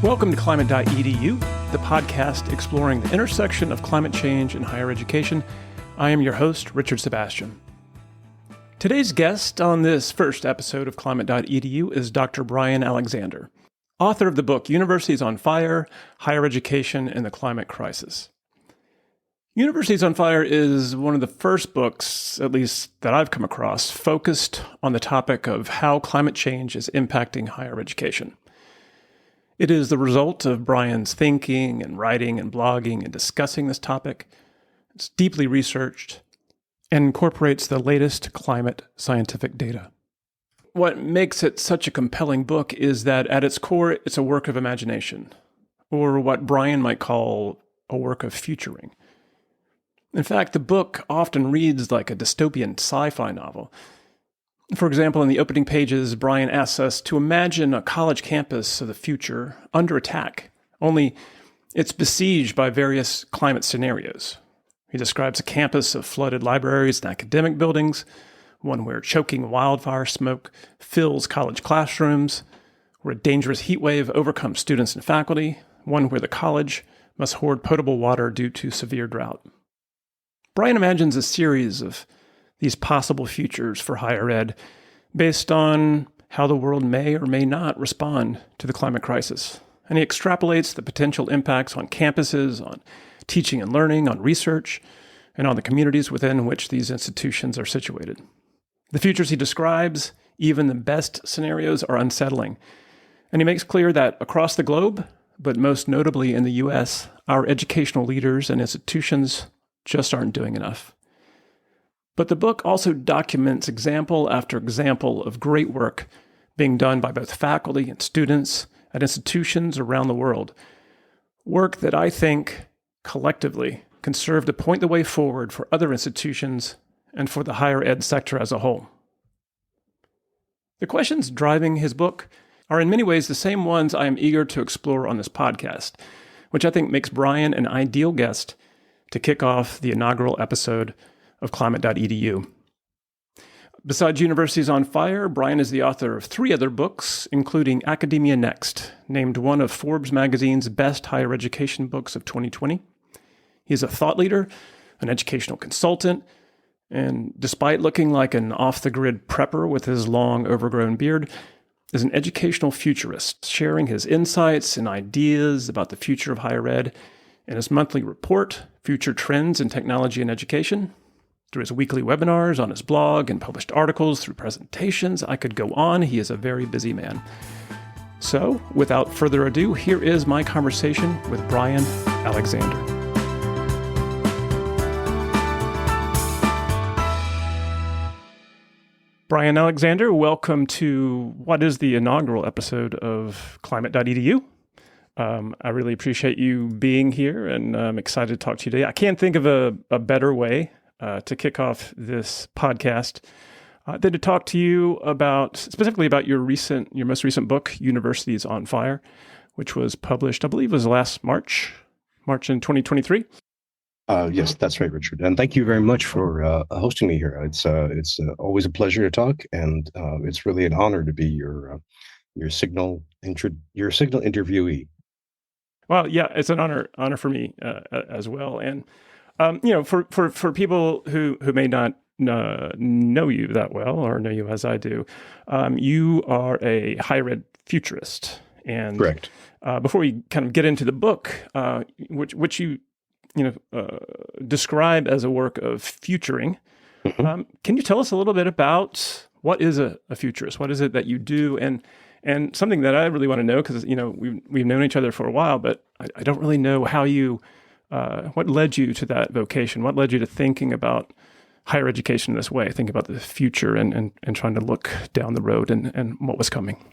Welcome to Climate.edu, the podcast exploring the intersection of climate change and higher education. I am your host, Richard Sebastian. Today's guest on this first episode of Climate.edu is Dr. Bryan Alexander, author of the book Universities on Fire, Higher Education and the Climate Crisis. Universities on Fire is one of the first books, at least that I've come across, focused on the topic of how climate change is impacting higher education. It is the result of Bryan's thinking and writing and blogging and discussing this topic. It's deeply researched and incorporates the latest climate scientific data. What makes it such a compelling book is that at its core, it's a work of imagination, or what Bryan might call a work of futuring. In fact, the book often reads like a dystopian sci-fi novel. For example, in the opening pages, Bryan asks us to imagine a college campus of the future under attack, only it's besieged by various climate scenarios. He describes a campus of flooded libraries and academic buildings, one where choking wildfire smoke fills college classrooms, where a dangerous heat wave overcomes students and faculty, one where the college must hoard potable water due to severe drought. Bryan imagines a series of these possible futures for higher ed based on how the world may or may not respond to the climate crisis. And he extrapolates the potential impacts on campuses, on teaching and learning, on research, and on the communities within which these institutions are situated. The futures he describes, even the best scenarios, are unsettling. And he makes clear that across the globe, but most notably in the U.S., our educational leaders and institutions just aren't doing enough. But the book also documents example after example of great work being done by both faculty and students at institutions around the world. Work that I think collectively can serve to point the way forward for other institutions and for the higher ed sector as a whole. The questions driving his book are in many ways the same ones I am eager to explore on this podcast, which I think makes Bryan an ideal guest to kick off the inaugural episode of Climate.edu. Besides Universities on Fire, Bryan is the author of 3 other books, including Academia Next, named one of Forbes magazine's best higher education books of 2020. He is a thought leader, an educational consultant, and despite looking like an off-the-grid prepper with his long, overgrown beard, is an educational futurist, sharing his insights and ideas about the future of higher ed in his monthly report, Future Trends in Technology and Education, through his weekly webinars, on his blog, and published articles, through presentations. I could go on. He is a very busy man. So, without further ado, here is my conversation with Bryan Alexander. Bryan Alexander, welcome to what is the inaugural episode of Climate.edu. I really appreciate you being here, and I'm excited to talk to you today. I can't think of a better way to kick off this podcast than to talk to you specifically about your most recent book, Universities on Fire, which was published, I believe it was last March in 2023. Yes, that's right, Richard. And thank you very much for hosting me here. It's always a pleasure to talk, and it's really an honor to be your signal interviewee. Well, yeah, it's an honor for me as well. And for people who may not know you that well or know you as I do, you are a higher ed futurist. And correct. Before we kind of get into the book, which you describe as a work of futuring, can you tell us a little bit about what is a futurist? What is it that you do? And something that I really want to know, because we've known each other for a while, but I don't really know how what led you to that vocation? What led you to thinking about higher education in this way, thinking about the future and trying to look down the road and what was coming?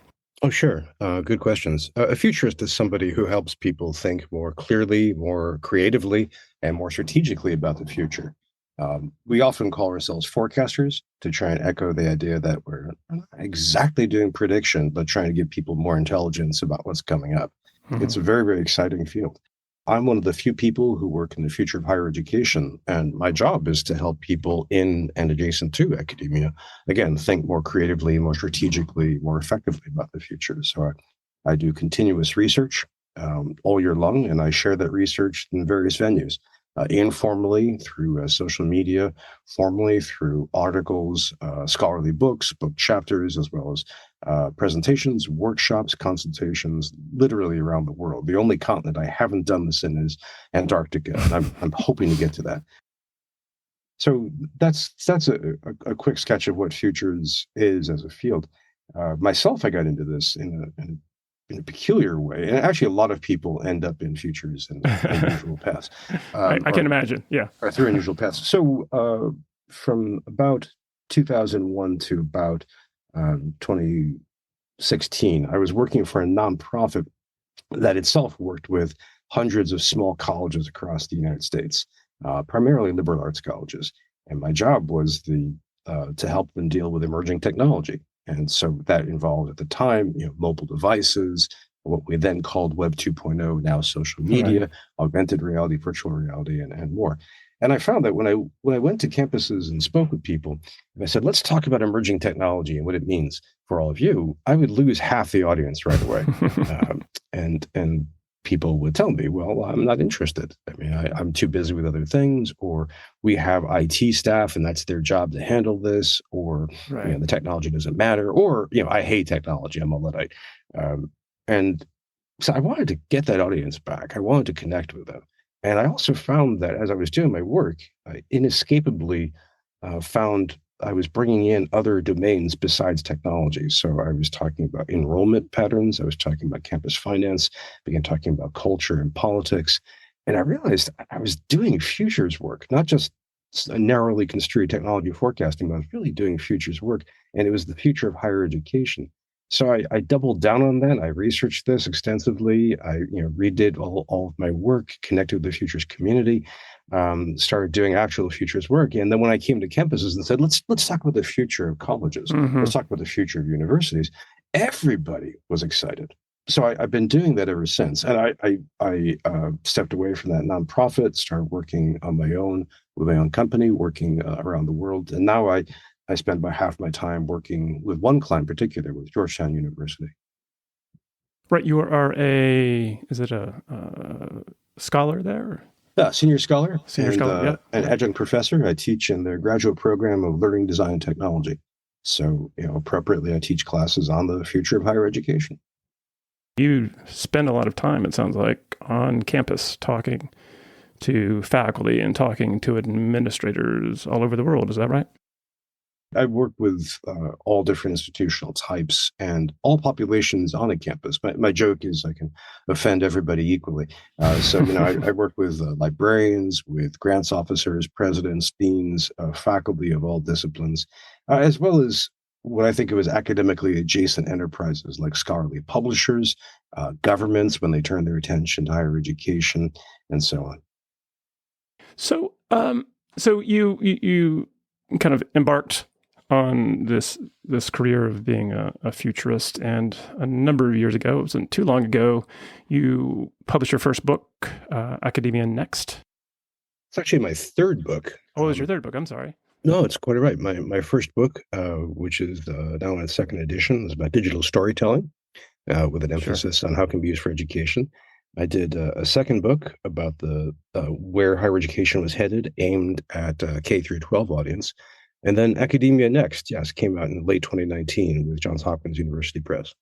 Oh, sure. Good questions. A futurist is somebody who helps people think more clearly, more creatively, and more strategically about the future. We often call ourselves forecasters to try and echo the idea that we're not exactly doing prediction, but trying to give people more intelligence about what's coming up. Mm-hmm. It's a very, very exciting field. I'm one of the few people who work in the future of higher education, and my job is to help people in and adjacent to academia, again, think more creatively, more strategically, more effectively about the future. So I do continuous research all year long, and I share that research in various venues, informally through social media, formally through articles, scholarly books, book chapters, as well as presentations, workshops, consultations, literally around the world. The only continent I haven't done this in is Antarctica, and I'm hoping to get to that. So that's a quick sketch of what futures is as a field. Myself, I got into this in a peculiar way, and actually, a lot of people end up in futures and unusual paths. I can imagine, yeah, or through unusual paths. So, from about 2001 to about 2016, I was working for a nonprofit that itself worked with hundreds of small colleges across the United States, primarily liberal arts colleges. And my job was to help them deal with emerging technology. And so that involved at the time, mobile devices, what we then called Web 2.0, now social media, right. Augmented reality, virtual reality, and more. And I found that when I went to campuses and spoke with people, and I said, let's talk about emerging technology and what it means for all of you, I would lose half the audience right away. And people would tell me, well, I'm not interested. I mean, I'm too busy with other things, or we have IT staff and that's their job to handle this, or right. the technology doesn't matter, or I hate technology, I'm a Luddite. And so I wanted to get that audience back. I wanted to connect with them. And I also found that as I was doing my work, I inescapably found I was bringing in other domains besides technology. So I was talking about enrollment patterns. I was talking about campus finance, began talking about culture and politics. And I realized I was doing futures work, not just narrowly construed technology forecasting, but I was really doing futures work. And it was the future of higher education. So I doubled down on that. I researched this extensively. I redid all of my work, connected with the futures community, started doing actual futures work. And then when I came to campuses and said, let's talk about the future of colleges, let's talk about the future of universities, everybody was excited. So I've been doing that ever since. And I stepped away from that nonprofit, started working on my own with my own company, working around the world. And now I spend about half my time working with one client in particular, with Georgetown University. Right. You are is it a scholar there? Yeah, senior scholar. Senior scholar, yeah. An adjunct professor. I teach in their graduate program of learning, design, and technology. So, appropriately, I teach classes on the future of higher education. You spend a lot of time, it sounds like, on campus talking to faculty and talking to administrators all over the world. Is that right? I work with all different institutional types and all populations on a campus. My joke is I can offend everybody equally. I work with librarians, with grants officers, presidents, deans, faculty of all disciplines, as well as what I think of as academically adjacent enterprises like scholarly publishers, governments when they turn their attention to higher education, and so on. So, you kind of embarked on this career of being a futurist, and a number of years ago, it wasn't too long ago, you published your first book, Academia Next. It's actually my third book. Oh, it was your third book. I'm sorry. No, it's quite right. My first book, which is now in its second edition, is about digital storytelling, with an emphasis on how it can be used for education. I did a second book about the where higher education was headed, aimed at K through 12 audience. And then Academia Next, yes, came out in late 2019 with Johns Hopkins University Press.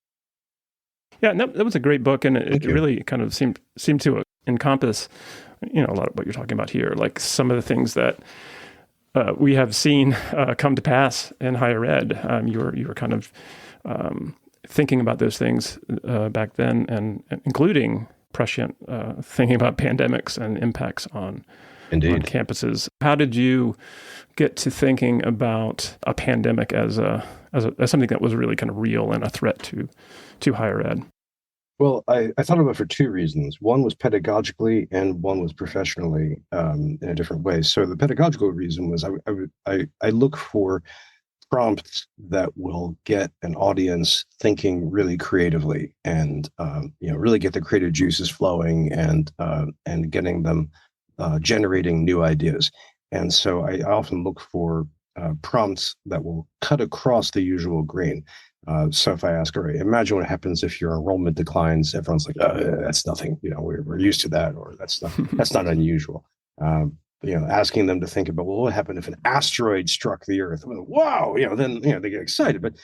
Yeah, that was a great book, and it really kind of seemed to encompass, a lot of what you're talking about here, like some of the things that we have seen come to pass in higher ed. You were kind of thinking about those things back then, and including prescient thinking about pandemics and impacts on campuses. How did you get to thinking about a pandemic as something that was really kind of real and a threat to higher ed? Well, I thought about it for two reasons. One was pedagogically, and one was professionally, in a different way. So the pedagogical reason was I look for prompts that will get an audience thinking really creatively, and really get the creative juices flowing, and getting them generating new ideas. And so I often look for prompts that will cut across the usual grain. So if I ask, all right, imagine what happens if your enrollment declines, everyone's like, oh, that's nothing. We're used to that, or that's not unusual. Asking them to think about, well, what happened if an asteroid struck the Earth? Well, wow, then they get excited. But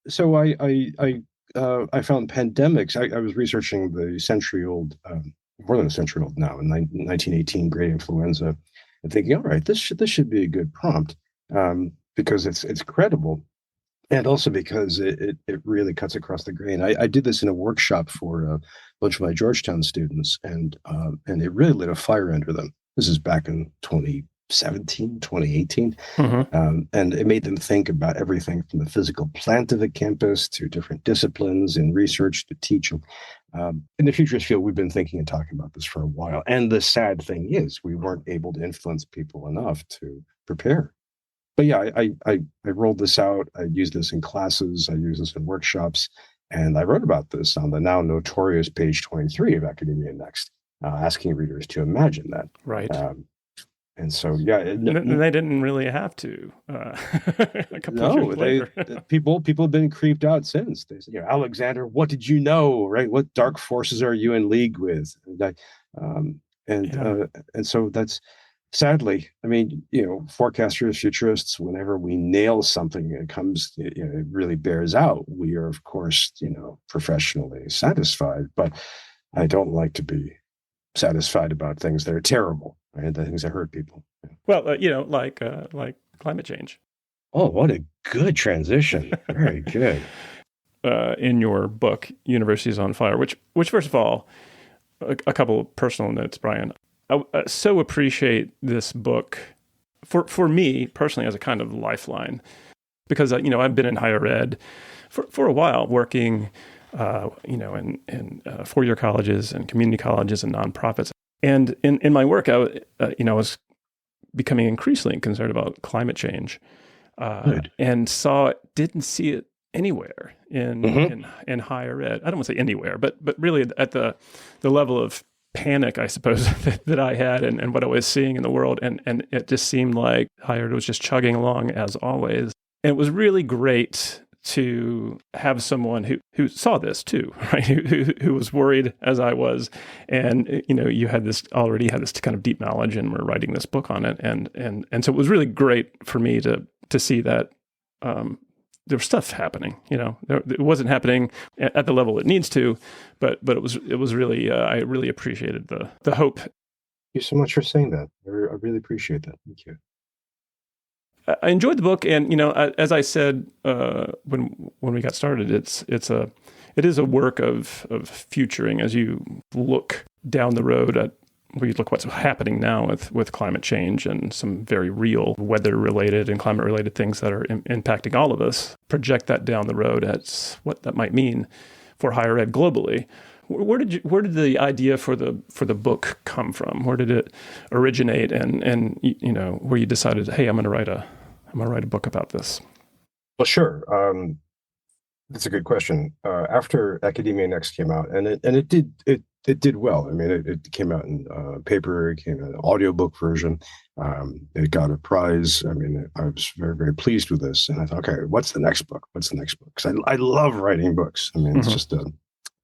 so I found pandemics. I was researching the century-old, more than a century old now, in 1918 Great Influenza, and thinking, all right, this should be a good prompt, because it's credible, and also because it really cuts across the grain. I did this in a workshop for a bunch of my Georgetown students, and it really lit a fire under them. This is back in 2017, 2018. And it made them think about everything from the physical plant of the campus to different disciplines and research to teaching. In the futurist field, we've been thinking and talking about this for a while. And the sad thing is we weren't able to influence people enough to prepare. But yeah, I rolled this out. I used this in classes. I used this in workshops. And I wrote about this on the now notorious page 23 of Academia Next, asking readers to imagine that. Right. And so, yeah. And they didn't really have to. A couple of years later. people have been creeped out since. They said, Alexander, what did you know, right? What dark forces are you in league with? And so that's, sadly, I mean, forecasters, futurists, whenever we nail something, it really bears out. We are, of course, professionally satisfied, but I don't like to be satisfied about things that are terrible, right? The things that hurt people. Well, like climate change. Oh, what a good transition. Very good. In your book, Universities on Fire, which first of all, a couple of personal notes, Brian. I so appreciate this book for me personally as a kind of lifeline, because I've been in higher ed for a while, working in four-year colleges and community colleges and nonprofits, and in my work, I was becoming increasingly concerned about climate change, and didn't see it anywhere in higher ed. I don't want to say anywhere, but really at the level of panic, I suppose, that I had and what I was seeing in the world. And it just seemed like higher ed was just chugging along as always. And it was really great to have someone who saw this too, right? Who was worried as I was. And, you already had this kind of deep knowledge, and we're writing this book on it. And so it was really great for me to see that, there was stuff happening, it wasn't happening at the level it needs to, but it was really, I really appreciated the hope. Thank you so much for saying that. I really appreciate that. Thank you. I enjoyed the book, and as I said when we got started, it is a work of futuring as you look down the road at. We look what's happening now with climate change and some very real weather-related and climate-related things that are impacting all of us. Project that down the road at what that might mean for higher ed globally. Where did the idea for the book come from? Where did it originate? And where you decided, hey, I'm going to write a book about this. Well, sure. That's a good question. After Academia Next came out, and it did well. I mean, it came out in paper, it came in an audiobook version. It got a prize. I mean, I was very, very pleased with this. And I thought, okay, what's the next book? Because I love writing books. I mean, it's just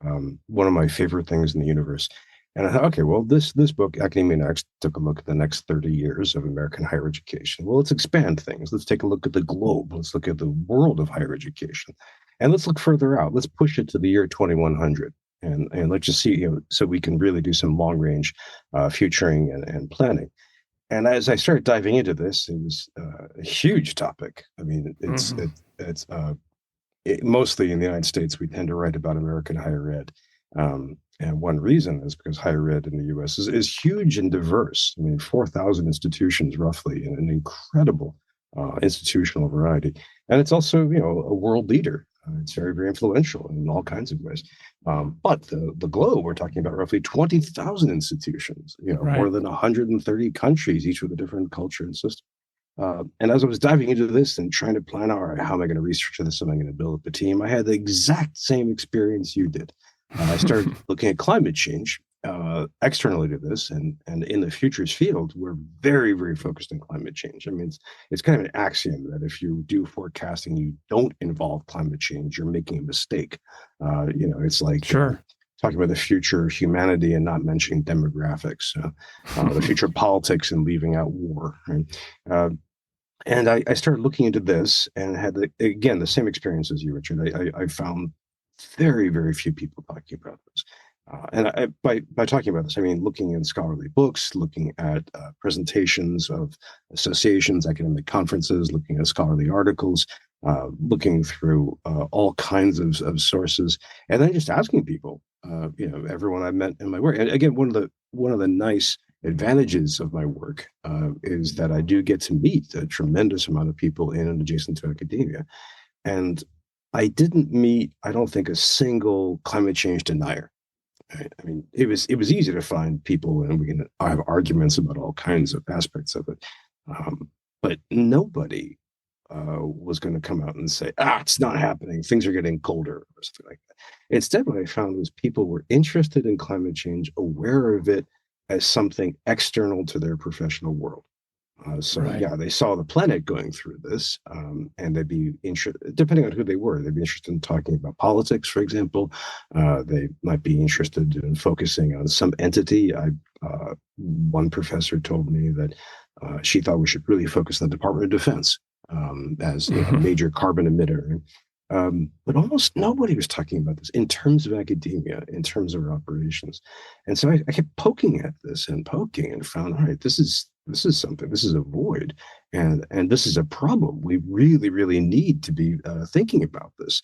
one of my favorite things in the universe. And I thought, okay, well, this book, Academia Next, took a look at the next 30 years of American higher education. Well, let's expand things. Let's take a look at the globe. Let's look at the world of higher education. And let's look further out. Let's push it to the year 2100. And let's just see, so we can really do some long range futuring and planning. And as I started diving into this, it was a huge topic. I mean, it's mostly in the United States, we tend to write about American higher ed. And one reason is because higher ed in the U.S. is huge and diverse. I mean, 4,000 institutions roughly, and an incredible institutional variety. And it's also, a world leader. It's very, very influential in all kinds of ways. But the globe, we're talking about roughly 20,000 institutions, Right. More than 130 countries, each with a different culture and system. And as I was diving into this and trying to plan, all right, how am I going to research this? Am I going to build up a team? I had the exact same experience you did. I started looking at climate change, externally to this and in the futures field, we're very, very focused on climate change. I mean, it's kind of an axiom that if you do forecasting, you don't involve climate change, you're making a mistake. It's like Sure. talking about the future of humanity and not mentioning demographics, the future of politics and leaving out war. Right? And I started looking into this and had, again, the same experience as you, Richard. I found very, very few people talking about this. By talking about this, I mean looking in scholarly books, looking at presentations of associations, academic conferences, looking at scholarly articles, looking through all kinds of sources, and then just asking people, everyone I met in my work. And again, one of the nice advantages of my work is that I do get to meet a tremendous amount of people in and adjacent to academia, and I didn't meet, I don't think, a single climate change denier. Right? I mean, it was easy to find people, and we can have arguments about all kinds of aspects of it, but nobody was going to come out and say, it's not happening, things are getting colder, or something like that. Instead, what I found was people were interested in climate change, aware of it as something external to their professional world. Right. Yeah, they saw the planet going through this, and they'd be interested, depending on who they were, they'd be interested in talking about politics, for example. They might be interested in focusing on some entity. One professor told me that she thought we should really focus on the Department of Defense as a major carbon emitter. But almost nobody was talking about this in terms of academia, in terms of our operations. And so I kept poking at this and poking and found, all right, this is something, this is a void, and this is a problem. We really, really need to be thinking about this.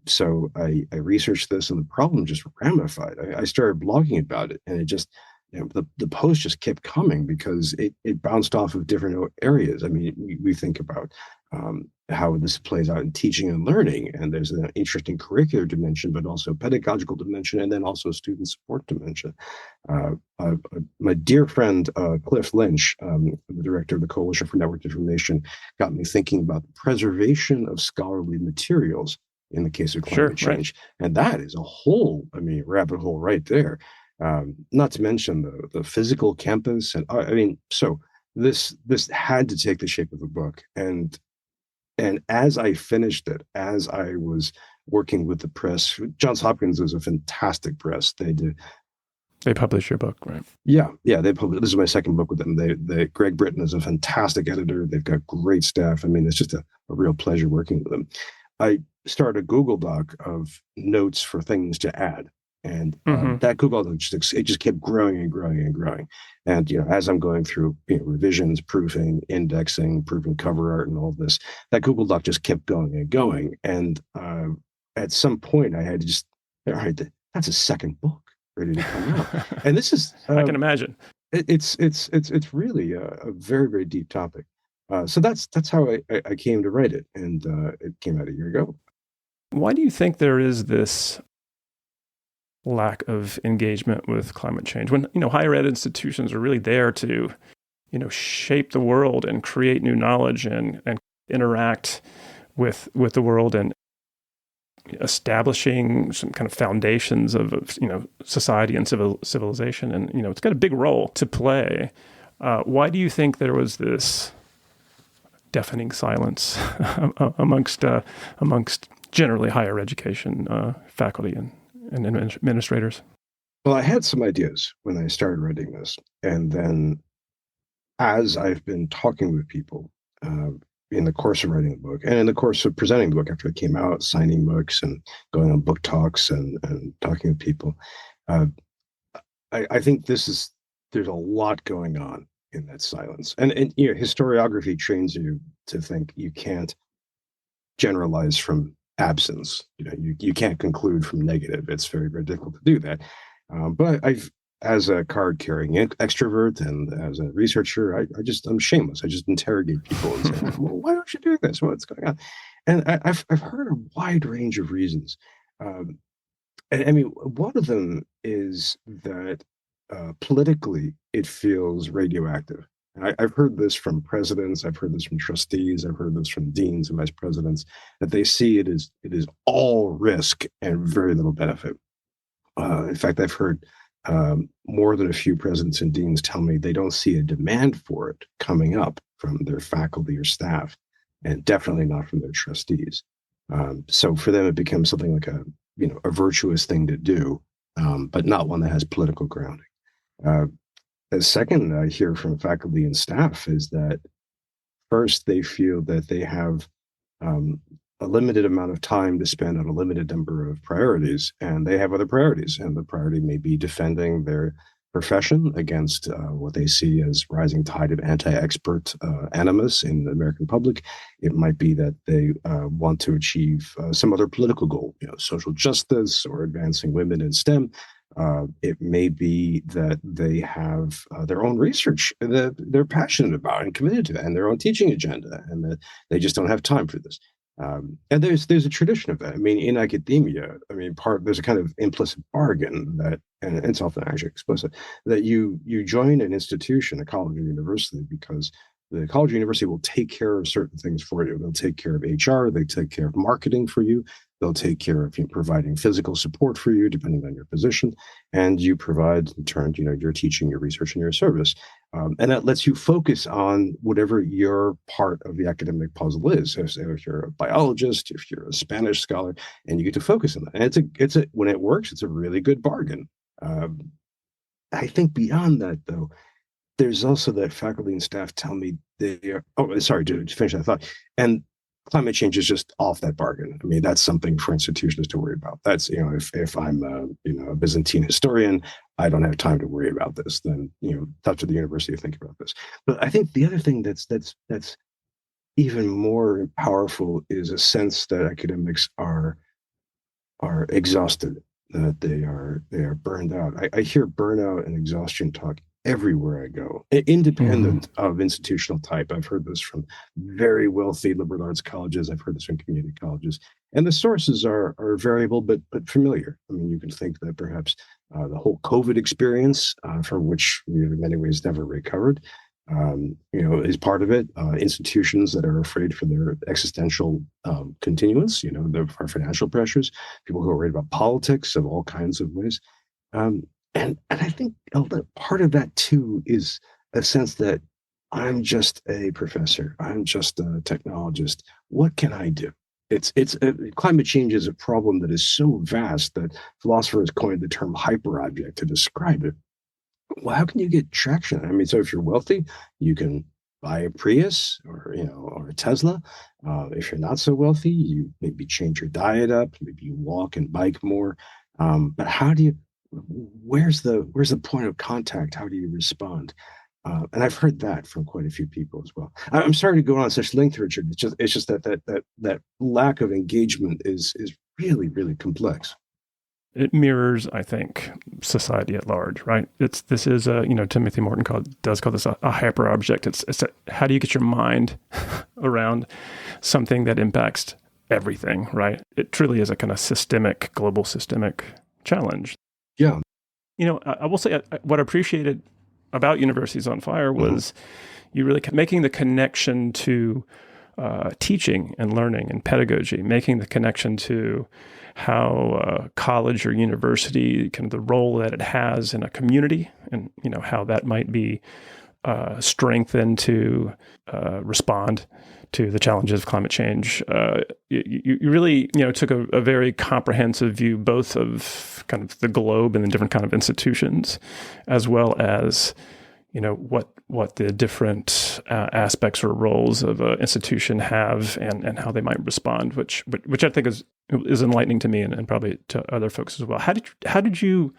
So I researched this, and the problem just ramified. I started blogging about it, and it just, the post just kept coming because it bounced off of different areas. I mean, we think about how this plays out in teaching and learning, and there's an interesting curricular dimension, but also pedagogical dimension, and then also student support dimension. My dear friend Cliff Lynch, the director of the Coalition for Networked Information, got me thinking about the preservation of scholarly materials in the case of climate change, right. And that is a whole, rabbit hole right there. Not to mention the physical campus, and so this had to take the shape of a book. And as I finished it, as I was working with the press, Johns Hopkins is a fantastic press. They publish your book, right? Yeah, they publish. This is my second book with them. Greg Britton is a fantastic editor. They've got great staff. It's just a real pleasure working with them. I started a Google Doc of notes for things to add. And that Google Doc just kept growing and growing and growing. And as I'm going through revisions, proofing, indexing, proofing cover art, and all this, that Google Doc just kept going and going. And at some point, I had to just, all right, that's a second book ready to come out. And this is I can imagine. It's really a very, very deep topic. So that's how I came to write it, and it came out a year ago. Why do you think there is this lack of engagement with climate change when higher ed institutions are really there to shape the world and create new knowledge and interact with the world and establishing some kind of foundations of society and civilization, and it's got a big role to play. Why do you think there was this deafening silence amongst generally higher education faculty and administrators? Well, I had some ideas when I started writing this. And then as I've been talking with people in the course of writing the book and in the course of presenting the book after it came out, signing books and going on book talks and talking with people, I think there's a lot going on in that silence. And historiography trains you to think you can't generalize from absence. You can't conclude from negative. It's very, very difficult to do that. But I've, as a card-carrying extrovert and as a researcher, I'm shameless. I just interrogate people and say, well, why don't you do this? What's going on? And I've heard a wide range of reasons. One of them is that politically it feels radioactive. I've heard this from presidents, I've heard this from trustees, I've heard this from deans and vice presidents, that they see it is all risk and very little benefit. In fact, I've heard more than a few presidents and deans tell me they don't see a demand for it coming up from their faculty or staff, and definitely not from their trustees. So for them, it becomes something like a virtuous thing to do, but not one that has political grounding. The second I hear from faculty and staff is that first they feel that they have a limited amount of time to spend on a limited number of priorities, and they have other priorities. And the priority may be defending their profession against what they see as rising tide of anti-expert animus in the American public. It might be that they want to achieve some other political goal, social justice or advancing women in STEM. It may be that they have their own research that they're passionate about and committed to, and their own teaching agenda, and that they just don't have time for this. And there's a tradition of that. I mean, in academia, there's a kind of implicit bargain that, and it's often actually explicit, that you join an institution, a college or university, because the college or university will take care of certain things for you. They'll take care of HR, they take care of marketing for you, they'll take care of providing physical support for you, depending on your position, and you provide, in turn, your teaching, your research, and your service. And that lets you focus on whatever your part of the academic puzzle is. If you're a biologist, if you're a Spanish scholar, and you get to focus on that. And it's a when it works, it's a really good bargain. I think beyond that, though, there's also that faculty and staff tell me they are, sorry to finish that thought. And climate change is just off that bargain. I mean, that's something for institutions to worry about. That's, if I'm a Byzantine historian, I don't have time to worry about this. Then, it's up to the university to think about this. But I think the other thing that's even more powerful is a sense that academics are exhausted, that they are burned out. I hear burnout and exhaustion talk everywhere I go, independent of institutional type. I've heard this from very wealthy liberal arts colleges. I've heard this from community colleges, and the sources are variable but familiar. I mean, you can think that perhaps the whole COVID experience, from which we in many ways never recovered, is part of it. Institutions that are afraid for their existential continuance, our financial pressures, people who are worried about politics of all kinds of ways. And I think part of that too is a sense that I'm just a professor. I'm just a technologist. What can I do? Climate change is a problem that is so vast that philosophers coined the term hyperobject to describe it. Well, how can you get traction? I mean, so if you're wealthy, you can buy a Prius or a Tesla. If you're not so wealthy, you maybe change your diet up, maybe you walk and bike more. But where's the point of contact? How do you respond? And I've heard that from quite a few people as well. I'm sorry to go on such length, Richard. It's just that lack of engagement is really, really complex. It mirrors, I think, society at large, right? This is Timothy Morton does call this a hyper object. It's how do you get your mind around something that impacts everything, right? It truly is a kind of global systemic challenge. Yeah. I will say what I appreciated about Universities on Fire was you really making the connection to teaching and learning and pedagogy, making the connection to how college or university, kind of the role that it has in a community, and how that might be strengthened to respond to the challenges of climate change. You really took a very comprehensive view, both of kind of the globe and the different kind of institutions, as well as what the different aspects or roles of an institution have and how they might respond, which I think is enlightening to me and probably to other folks as well. How did you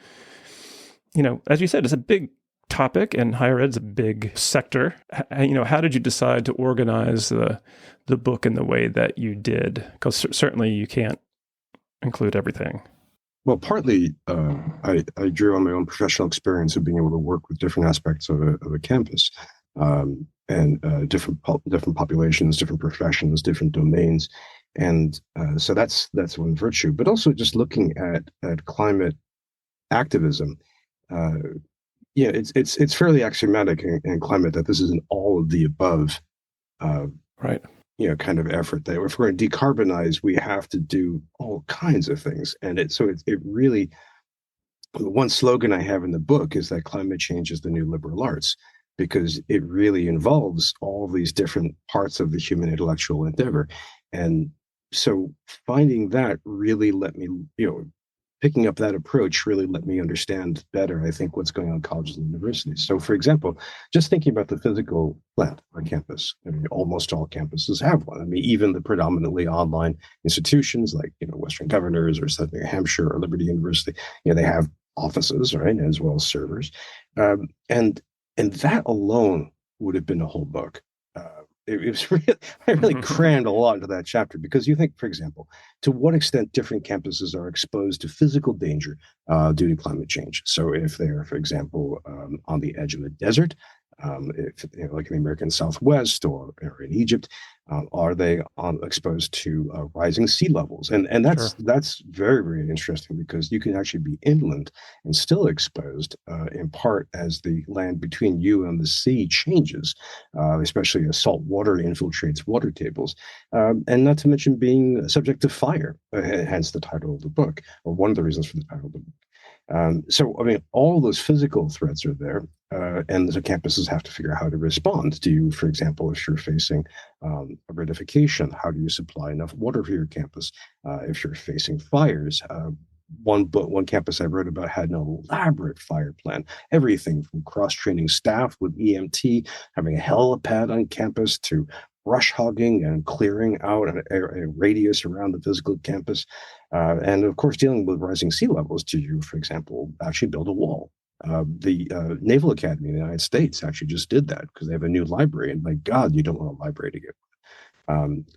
as you said, it's a big topic and higher ed's a big sector. How did you decide to organize the book in the way that you did? Because certainly you can't include everything. Well, partly I drew on my own professional experience of being able to work with different aspects of a campus, and different populations, different professions, different domains, and so that's one virtue. But also just looking at climate activism. It's fairly axiomatic in climate that this is an all of the above, right? Kind of effort that if we're going to decarbonize, we have to do all kinds of things, and it really one slogan I have in the book is that climate change is the new liberal arts, because it really involves all these different parts of the human intellectual endeavor. And so finding that really let me, picking up that approach really let me understand better, I think, what's going on in colleges and universities. So, for example, just thinking about the physical plant on campus, I mean, almost all campuses have one. I mean, even the predominantly online institutions like, Western Governors or Southern New Hampshire or Liberty University, they have offices, right, as well as servers. And that alone would have been a whole book. It was really, I really crammed a lot into that chapter, because you think, for example, to what extent different campuses are exposed to physical danger due to climate change. So if they're, for example, on the edge of a desert, if like in the American Southwest or in Egypt, are they exposed to rising sea levels? And Sure. that's very, very interesting, because you can actually be inland and still exposed, in part as the land between you and the sea changes, especially as salt water infiltrates water tables, and not to mention being subject to fire, hence the title of the book, or one of the reasons for the title of the book. So, I mean, all those physical threats are there, and the campuses have to figure out how to respond. Do you, for example, if you're facing aridification, how do you supply enough water for your campus? If you're facing fires, one campus I wrote about had an elaborate fire plan, everything from cross-training staff with EMT, having a helipad on campus, to brush hogging and clearing out a radius around the physical campus. And of course, dealing with rising sea levels. Do you, for example, actually build a wall? The Naval Academy in the United States actually just did that, because they have a new library. And my God, you don't want a library to get.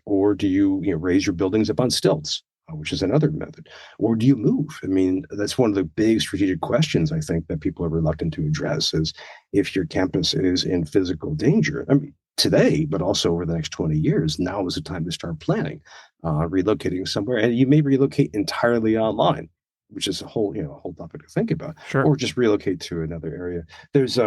Or do you, raise your buildings up on stilts, which is another method? Or do you move? I mean, that's one of the big strategic questions I think that people are reluctant to address, is if your campus is in physical danger. I mean, today, but also over the next 20 years, now is the time to start planning, relocating somewhere. And you may relocate entirely online, which is a whole topic to think about, Sure. or just relocate to another area. There's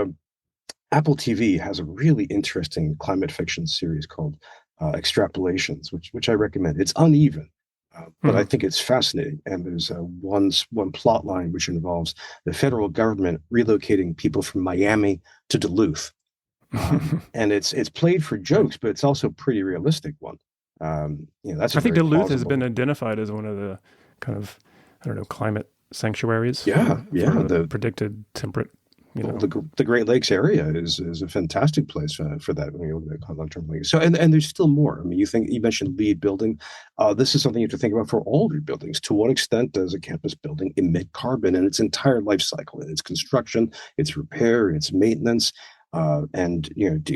Apple TV has a really interesting climate fiction series called Extrapolations, which I recommend. It's uneven, but I Mhm. think it's fascinating. And there's one plot line which involves the federal government relocating people from Miami to Duluth, and it's played for Okay. jokes, but it's also a pretty realistic one. That's a I think very Duluth has been plausible. identified as one of the kind of, I don't know, climate sanctuaries Yeah, for yeah. the predicted temperate, you Well, know. the Great Lakes area is a fantastic place for that when you look at long-term league. So, and there's still more. I mean, you mentioned LEED building. This is something you have to think about for all your buildings. To what extent does a campus building emit carbon in its entire life cycle, in its construction, its repair, its maintenance? And do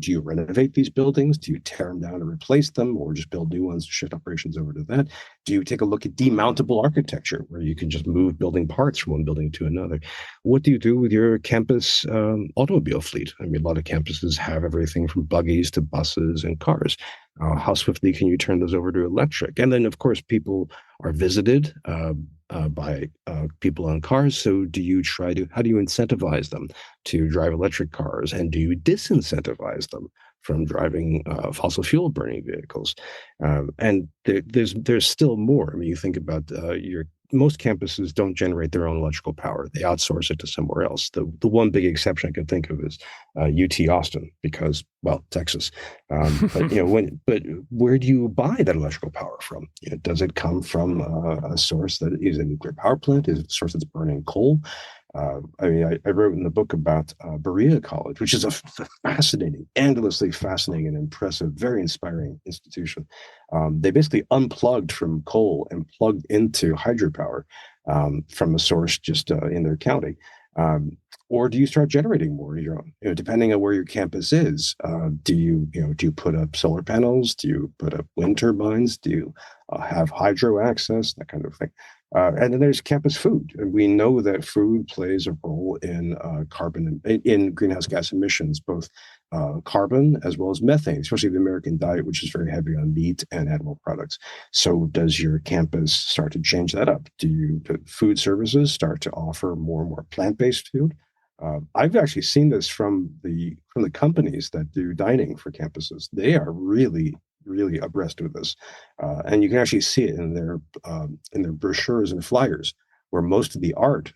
you renovate these buildings? Do you tear them down and replace them, or just build new ones to shift operations over to that? Do you take a look at demountable architecture, where you can just move building parts from one building to another? What do you do with your campus automobile fleet? I mean, a lot of campuses have everything from buggies to buses and cars. How swiftly can you turn those over to electric? And then, of course, people are visited by people on cars. So, how do you incentivize them to drive electric cars? And do you disincentivize them from driving fossil fuel burning vehicles? And there's still more. I mean, you think about most campuses don't generate their own electrical power. They outsource it to somewhere else. The one big exception I can think of is UT Austin, because, well, Texas. But where do you buy that electrical power from? Does it come from a source that is a nuclear power plant? Is it a source that's burning coal? I mean, I wrote in the book about Berea College, which is a fascinating, endlessly fascinating and impressive, very inspiring institution. They basically unplugged from coal and plugged into hydropower from a source just in their county. Or do you start generating more of your own? Depending on where your campus is, do you put up solar panels? Do you put up wind turbines? Do you have hydro access? That kind of thing. And then there's campus food. And we know that food plays a role in carbon, in greenhouse gas emissions, both carbon as well as methane, especially the American diet, which is very heavy on meat and animal products. So does your campus start to change that up? Do food services start to offer more and more plant-based food? I've actually seen this from the companies that do dining for campuses. They are really abreast with this, and you can actually see it in their brochures and flyers, where most of the art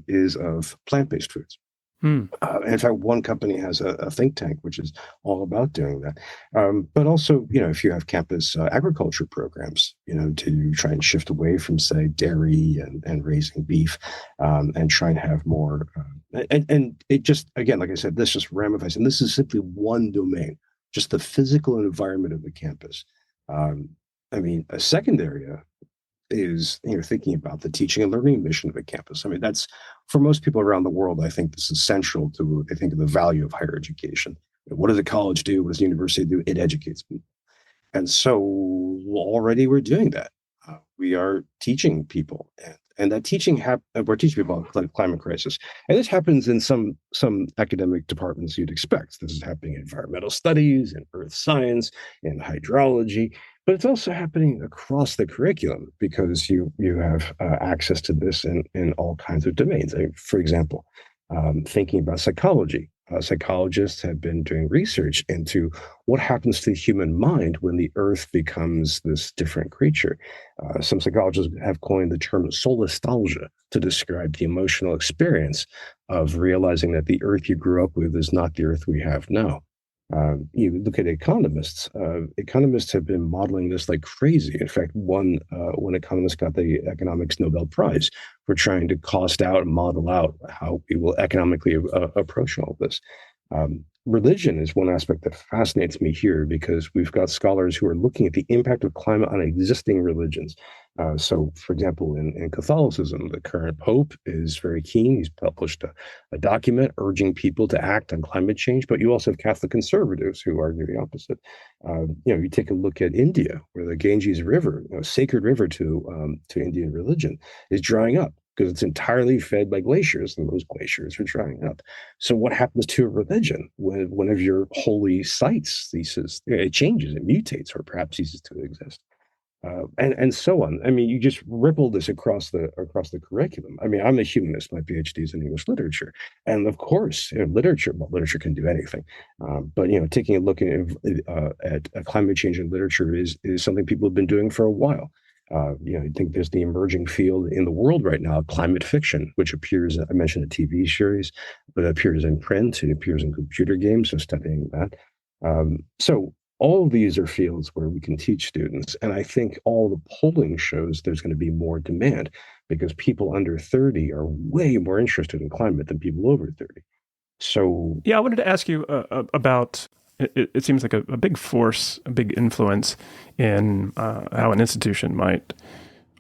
is of plant-based foods. Hmm. In fact, one company has a think tank which is all about doing that. But also, if you have campus agriculture programs, to try and shift away from, say, dairy and raising beef, and try and have more. And it just, again, like I said, this just ramifies. And this is simply one domain, just the physical environment of the campus. A second area is thinking about the teaching and learning mission of a campus. That's, for most people around the world, I think this is central to, I think, the value of higher education. What does a college do? What does a university do? It educates people. And so already we're doing that. We are teaching people, and that teaching we're teaching people about climate crisis. And this happens in some academic departments you'd expect. This is happening in environmental studies, in earth science, in hydrology, but it's also happening across the curriculum because you have access to this in all kinds of domains. For example, thinking about psychology. Psychologists have been doing research into what happens to the human mind when the earth becomes this different creature. Some psychologists have coined the term solastalgia to describe the emotional experience of realizing that the earth you grew up with is not the earth we have now. You look at economists. Economists have been modeling this like crazy. In fact, one economist got the Economics Nobel Prize for trying to cost out and model out how we will economically approach all this. Religion is one aspect that fascinates me here because we've got scholars who are looking at the impact of climate on existing religions. So, for example, in Catholicism, the current pope is very keen. He's published a document urging people to act on climate change, but you also have Catholic conservatives who argue the opposite. You take a look at India, where the Ganges River, sacred river to Indian religion, is drying up because it's entirely fed by glaciers, and those glaciers are drying up. So what happens to a religion when one of your holy sites ceases? It changes, it mutates, or perhaps ceases to exist. And so on. You just ripple this across the curriculum. I'm a humanist. My PhD is in English literature, and of course, literature can do anything. But taking a look at climate change in literature is something people have been doing for a while. I think there's the emerging field in the world right now, climate fiction, which appears. I mentioned a TV series, but it appears in print. It appears in computer games. So studying that. So all of these are fields where we can teach students. And I think all the polling shows there's going to be more demand because people under 30 are way more interested in climate than people over 30. So, yeah, I wanted to ask you about, it seems like a big force, a big influence in how an institution might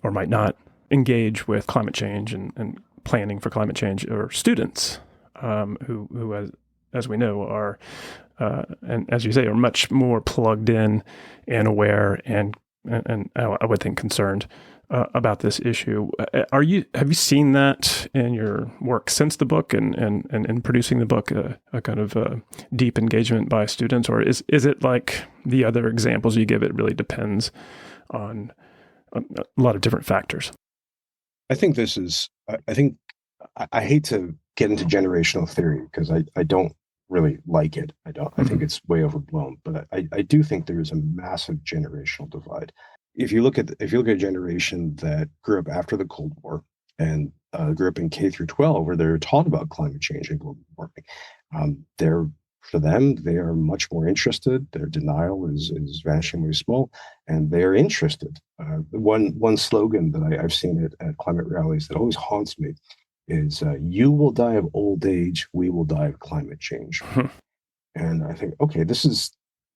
or might not engage with climate change and planning for climate change, or students who as we know, are and as you say, are much more plugged in and aware and I would think concerned about this issue. Have you seen that in your work since the book and in producing the book, a kind of deep engagement by students, or is it like the other examples you give? It really depends on a lot of different factors. I think this is. I hate to get into generational theory because I don't really like it. I don't. I think it's way overblown. But I do think there is a massive generational divide. If you look at a generation that grew up after the Cold War and grew up in K through 12, where they're taught about climate change and global warming, for them, they are much more interested. Their denial is vanishingly small, and they're interested. One slogan that I've seen at climate rallies that always haunts me is "You will die of old age, we will die of climate change." And I think, okay, this is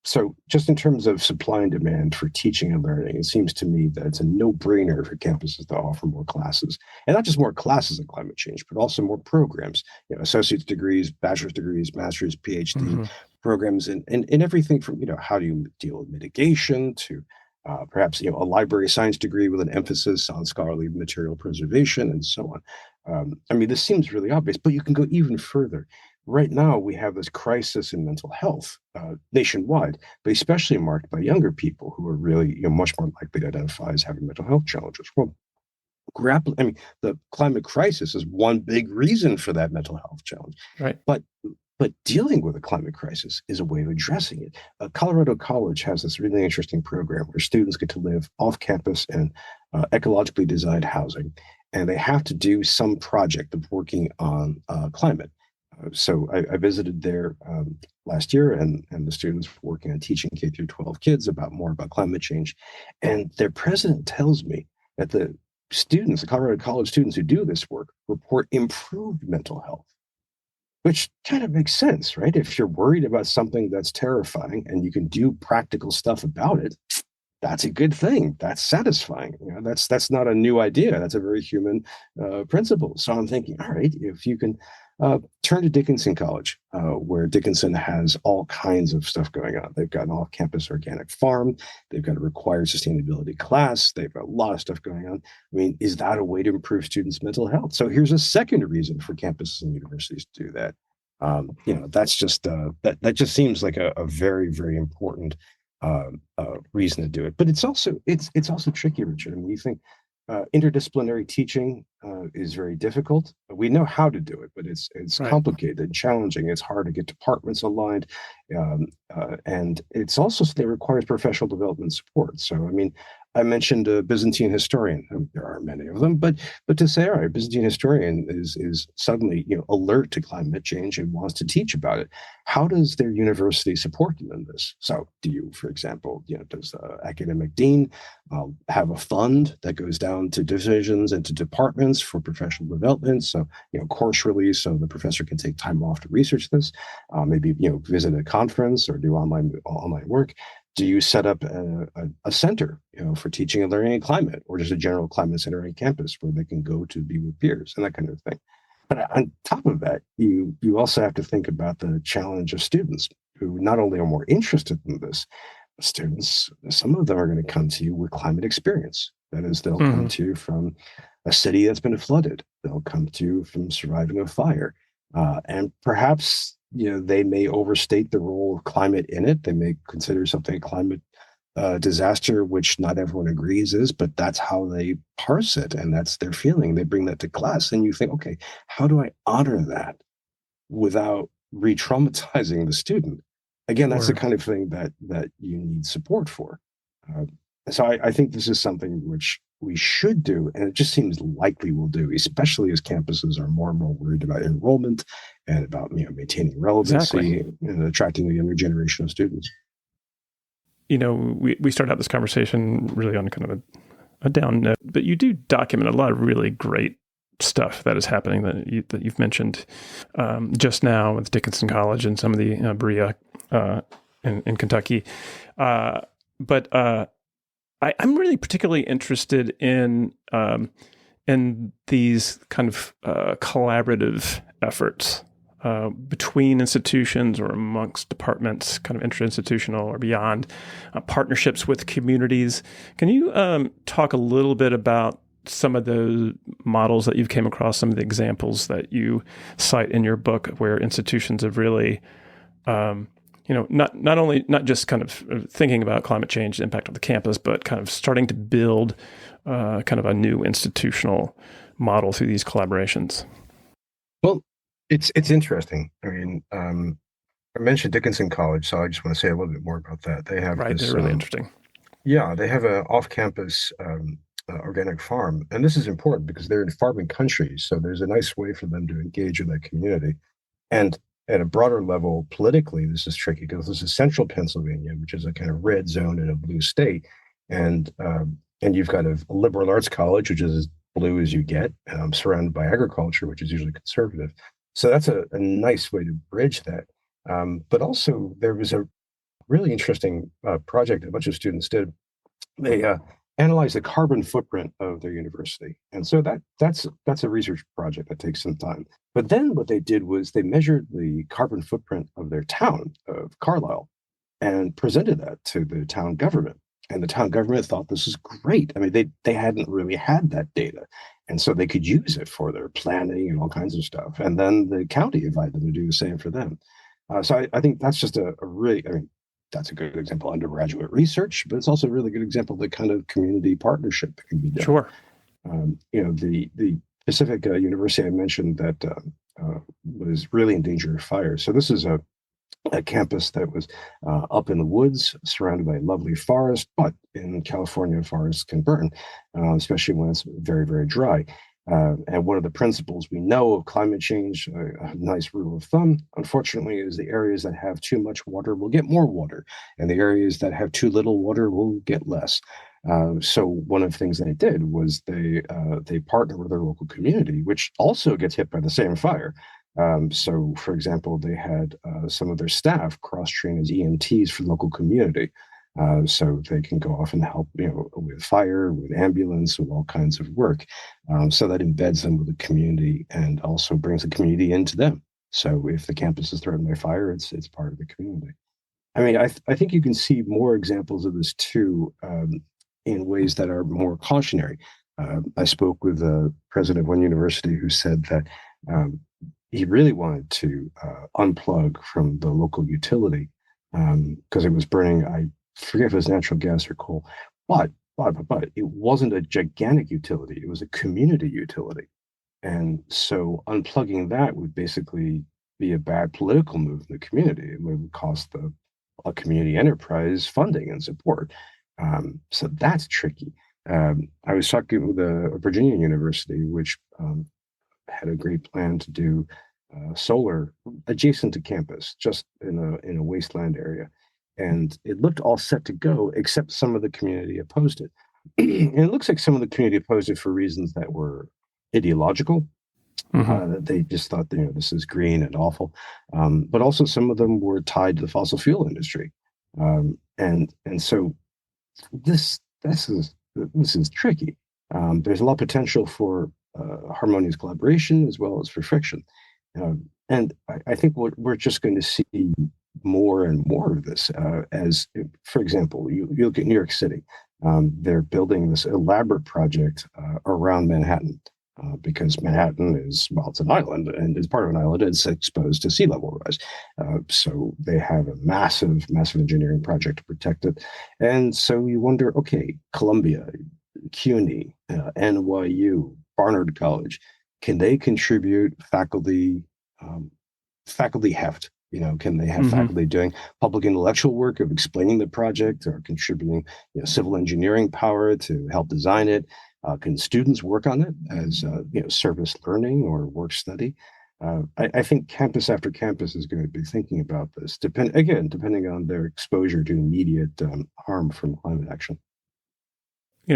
so. Just in terms of supply and demand for teaching and learning, it seems to me that it's a no-brainer for campuses to offer more classes, and not just more classes on climate change, but also more programs. Associate's degrees, bachelor's degrees, master's, PhD programs, and everything from how do you deal with mitigation to perhaps a library science degree with an emphasis on scholarly material preservation and so on. This seems really obvious, but you can go even further. Right now, we have this crisis in mental health nationwide, but especially marked by younger people who are really much more likely to identify as having mental health challenges. Well, the climate crisis is one big reason for that mental health challenge. Right. But dealing with a climate crisis is a way of addressing it. Colorado College has this really interesting program where students get to live off campus in ecologically designed housing. and they have to do some project of working on climate. So I visited there last year, and the students were working on teaching K through 12 kids more about climate change. And their president tells me that the students, the Colorado College students who do this work, report improved mental health, which kind of makes sense, right? If you're worried about something that's terrifying and you can do practical stuff about it, that's a good thing. That's satisfying. That's not a new idea. That's a very human principle. So I'm thinking, all right, if you can turn to Dickinson College, where Dickinson has all kinds of stuff going on. They've got an off-campus organic farm. They've got a required sustainability class. They've got a lot of stuff going on. I mean, is that a way to improve students' mental health? So here's a second reason for campuses and universities to do that. That's just that just seems like a very, very important reason to do it. But it's also tricky, Richard. I mean, you think interdisciplinary teaching is very difficult. We know how to do it, but it's Right. complicated and challenging. It's hard to get departments aligned, and it's also something that requires professional development support. So, I mean, I mentioned a Byzantine historian. There are many of them, but to say, all right, a Byzantine historian is suddenly alert to climate change and wants to teach about it. How does their university support them in this? So, do you, for example, does the academic dean have a fund that goes down to divisions and to departments for professional development? So, course release, so the professor can take time off to research this. Maybe visit a conference or do online work. Do you set up a center, for teaching and learning in climate, or just a general climate center on campus where they can go to be with peers and that kind of thing? But on top of that, you also have to think about the challenge of students who not only are more interested in this, students, some of them are going to come to you with climate experience. That is, they'll come to you from a city that's been flooded. They'll come to you from surviving a fire, and perhaps they may overstate the role of climate in it. They may consider something a climate disaster, which not everyone agrees is, but that's how they parse it, and that's their feeling. They bring that to class, and you think, okay, how do I honor that without re-traumatizing the student? Again, that's the Sure. kind of thing that you need support for. Uh, so I think this is something which we should do, and it just seems likely we'll do, especially as campuses are more and more worried about enrollment and about maintaining relevancy Exactly. and attracting the younger generation of students. We started out this conversation really on kind of a down note, but you do document a lot of really great stuff that is happening that you've mentioned just now with Dickinson College and some of the Berea in Kentucky. But I'm really particularly interested in these kind of collaborative efforts between institutions or amongst departments, kind of interinstitutional or beyond, partnerships with communities. Can you talk a little bit about some of the models that you've came across, some of the examples that you cite in your book where institutions have really, not just kind of thinking about climate change, the impact on the campus, but kind of starting to build kind of a new institutional model through these collaborations? Well, it's interesting. I mean, I mentioned Dickinson College, so I just want to say a little bit more about that. They have Right, this, they're really interesting. yeah, they have an off-campus organic farm, and this is important because they're in farming country, so there's a nice way for them to engage with that community. And at a broader level, politically, this is tricky because this is central Pennsylvania, which is a kind of red zone in a blue state, and you've got a liberal arts college, which is as blue as you get, surrounded by agriculture, which is usually conservative. So that's a nice way to bridge that. But also, there was a really interesting project a bunch of students did. They analyzed the carbon footprint of their university, and so that's a research project that takes some time. But then what they did was they measured the carbon footprint of their town of Carlisle and presented that to the town government. And the town government thought this is great. I mean, they hadn't really had that data, and so they could use it for their planning and all kinds of stuff. And then the county invited them to do the same for them. So I think that's just a really, I mean, that's a good example of undergraduate research, but it's also a really good example of the kind of community partnership that can be done. Sure. The Pacific University I mentioned that was really in danger of fire. So this is a campus that was up in the woods, surrounded by a lovely forest, but in California, forests can burn, especially when it's very, very dry. And one of the principles we know of climate change, a nice rule of thumb, unfortunately, is the areas that have too much water will get more water, and the areas that have too little water will get less. So one of the things they did was they partnered with their local community, which also gets hit by the same fire. So, for example, they had some of their staff cross-train as EMTs for the local community. So they can go off and help, with fire, with ambulance, with all kinds of work. So that embeds them with the community and also brings the community into them. So if the campus is threatened by fire, it's part of the community. I mean, I think you can see more examples of this too, in ways that are more cautionary. I spoke with the president of one university who said that he really wanted to unplug from the local utility because it was burning. I forget if it was natural gas or coal, but it wasn't a gigantic utility. It was a community utility. And so unplugging that would basically be a bad political move in the community. It would cost a community enterprise funding and support. So that's tricky. I was talking with a Virginia university, which had a great plan to do solar adjacent to campus, just in a wasteland area. And it looked all set to go, except some of the community opposed it. And it looks like some of the community opposed it for reasons that were ideological. They just thought, this is green and awful. But also some of them were tied to the fossil fuel industry. And so this is tricky. There's a lot of potential for harmonious collaboration as well as for friction. And I think what we're just going to see more and more of this as, for example, you look at New York City. They're building this elaborate project around Manhattan because Manhattan is, well, it's an island, and as part of an island, it's exposed to sea level rise. So they have a massive engineering project to protect it. And so you wonder, okay, Columbia, CUNY, NYU, Barnard College, can they contribute faculty heft? Can they have faculty doing public intellectual work of explaining the project or contributing civil engineering power to help design it? Can students work on it as service learning or work study? I think campus after campus is going to be thinking about this, depending on their exposure to immediate harm from climate action.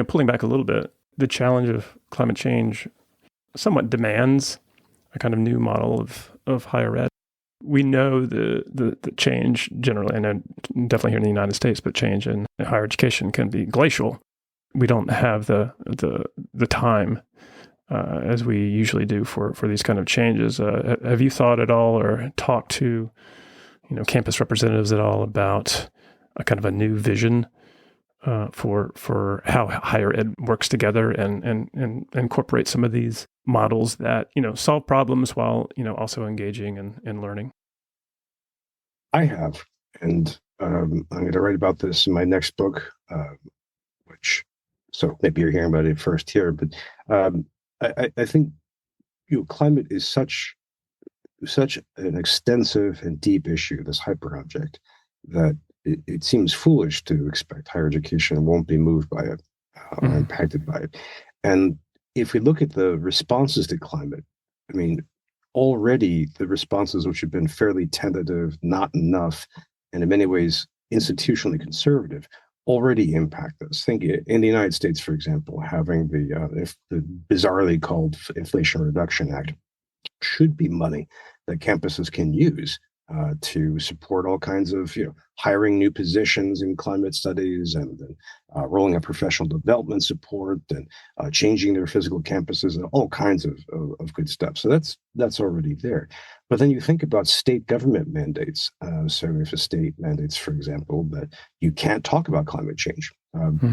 Pulling back a little bit, the challenge of climate change somewhat demands a kind of new model of higher ed. We know the change generally, and definitely here in the United States, but change in higher education can be glacial. We don't have the time as we usually do for these kind of changes. Have you thought at all or talked to campus representatives at all about a kind of a new vision for how higher ed works together and incorporate some of these models that solve problems while also engaging in learning? I have, and I'm going to write about this in my next book, so maybe you're hearing about it first here. But I think climate is such an extensive and deep issue, this hyper object, that it seems foolish to expect higher education won't be moved by it or impacted by it. And if we look at the responses to climate, I mean, already the responses, which have been fairly tentative, not enough, and in many ways institutionally conservative, already impact us. Think in the United States, for example, having the bizarrely called Inflation Reduction Act should be money that campuses can use to support all kinds of hiring new positions in climate studies and rolling out professional development support and changing their physical campuses and all kinds of good stuff. So that's already there. But then you think about state government mandates. So if a state mandates, for example, that you can't talk about climate change.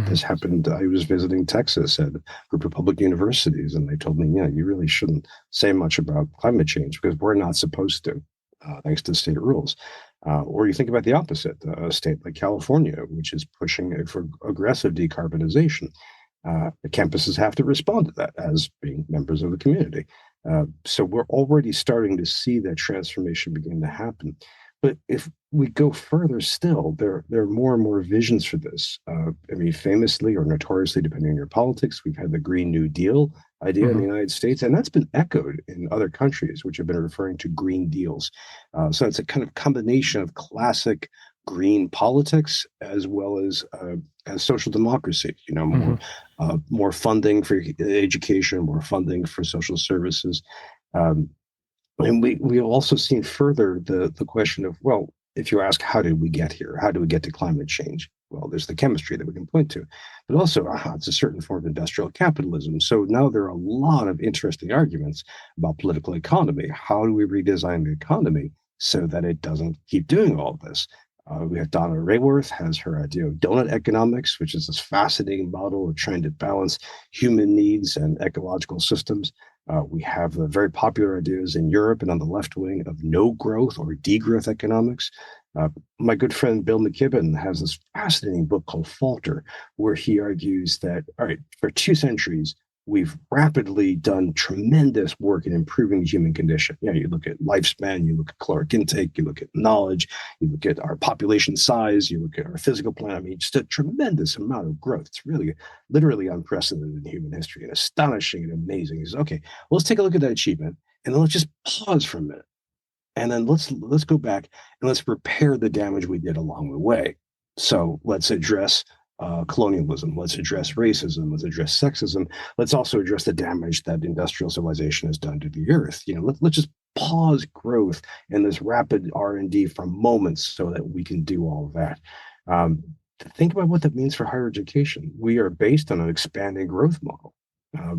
This happened. I was visiting Texas at a group of public universities, and they told me, you really shouldn't say much about climate change because we're not supposed to. Thanks to state rules. Or you think about the opposite, a state like California, which is pushing for aggressive decarbonization. The campuses have to respond to that as being members of the community. So we're already starting to see that transformation begin to happen. But if we go further still, there are more and more visions for this. Famously or notoriously, depending on your politics, we've had the Green New Deal, idea in the United States, and that's been echoed in other countries, which have been referring to green deals. So it's a kind of combination of classic green politics as well as social democracy. More funding for education, more funding for social services. Um, and we have also seen further the question of, well, if you ask, how did we get here? How do we get to climate change? Well, there's the chemistry that we can point to, but also it's a certain form of industrial capitalism. So now there are a lot of interesting arguments about political economy. How do we redesign the economy so that it doesn't keep doing all this? We have Donna Rayworth has her idea of donut economics, which is this fascinating model of trying to balance human needs and ecological systems. We have very popular ideas in Europe and on the left wing of no growth or degrowth economics. My good friend Bill McKibben has this fascinating book called Falter, where he argues that, all right, for 2 centuries, we've rapidly done tremendous work in improving the human condition. You look at lifespan, you look at caloric intake, you look at knowledge, you look at our population size, you look at our physical plan. I mean, just a tremendous amount of growth. It's really, literally unprecedented in human history and astonishing and amazing. He says, okay, well, let's take a look at that achievement and then let's just pause for a minute. And then let's go back and let's repair the damage we did along the way. So let's address colonialism. Let's address racism. Let's address sexism. Let's also address the damage that industrial civilization has done to the earth. Let's just pause growth and this rapid R&D for moments so that we can do all of that. Think about what that means for higher education. We are based on an expanding growth model.